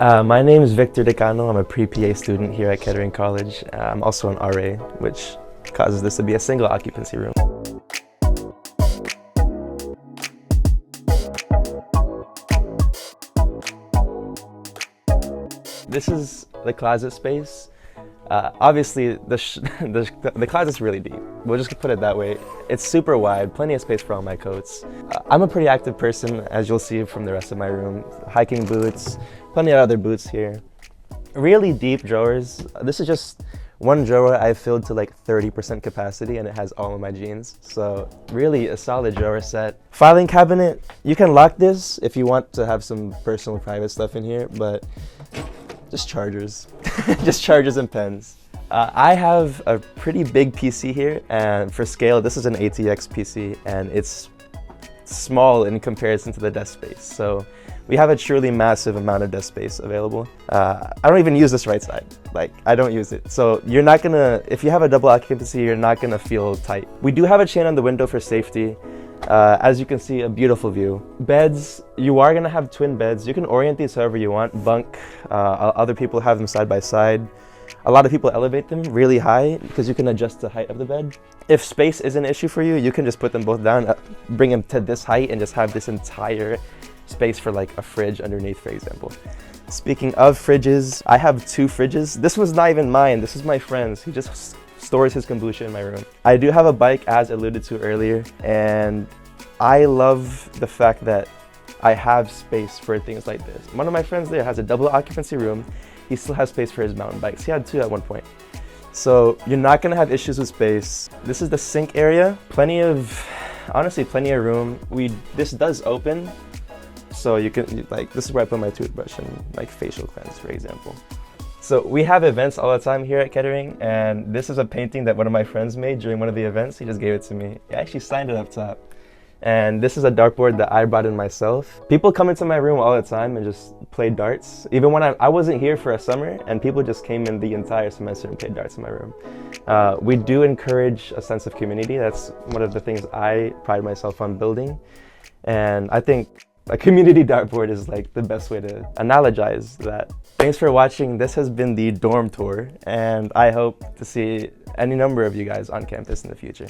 My name is Victor Decano. I'm a pre-PA student here at Kettering College. I'm also an RA, which causes this to be a single occupancy room. This is the closet space. Obviously, the closet's really deep. We'll just put it that way. It's super wide, plenty of space for all my coats. I'm a pretty active person, as you'll see from the rest of my room. Hiking boots, plenty of other boots here. Really deep drawers. This is just one drawer I filled to like 30% capacity, and it has all of my jeans. So really a solid drawer set. Filing cabinet, you can lock this if you want to have some personal private stuff in here, but just chargers, just chargers and pens. I have a pretty big PC here, and for scale, this is an ATX PC, and it's small in comparison to the desk space. So we have a truly massive amount of desk space available. I don't even use this right side. Like, I don't use it. So you're not gonna, if you have a double occupancy, you're not gonna feel tight. We do have a chain on the window for safety. As you can see, a beautiful view. Beds, you are gonna have twin beds. You can orient these however you want. Bunk, other people have them side by side. A lot of people elevate them really high because you can adjust the height of the bed. If space is an issue for you, you can just put them both down, bring them to this height, and just have this entire space for like a fridge underneath, for example. Speaking of fridges, I have two fridges. This was not even mine, this is my friend's. He just stores his kombucha in my room. I do have a bike, as alluded to earlier, and I love the fact that I have space for things like this. One of my friends there has a double occupancy room. He still has space for his mountain bikes. He had two at one point. So you're not gonna have issues with space. This is the sink area. Honestly, plenty of room. This does open, so you can, like, this is where I put my toothbrush and like facial cleanse, for example. So we have events all the time here at Kettering, and this is a painting that one of my friends made during one of the events. He just gave it to me. He actually signed it up top. And this is a dartboard that I brought in myself. People come into my room all the time and just play darts. Even when I wasn't here for a summer, and people just came in the entire semester and played darts in my room. We do encourage a sense of community. That's one of the things I pride myself on building. And I think a community dartboard is like the best way to analogize that. Thanks for watching. This has been the dorm tour, and I hope to see any number of you guys on campus in the future.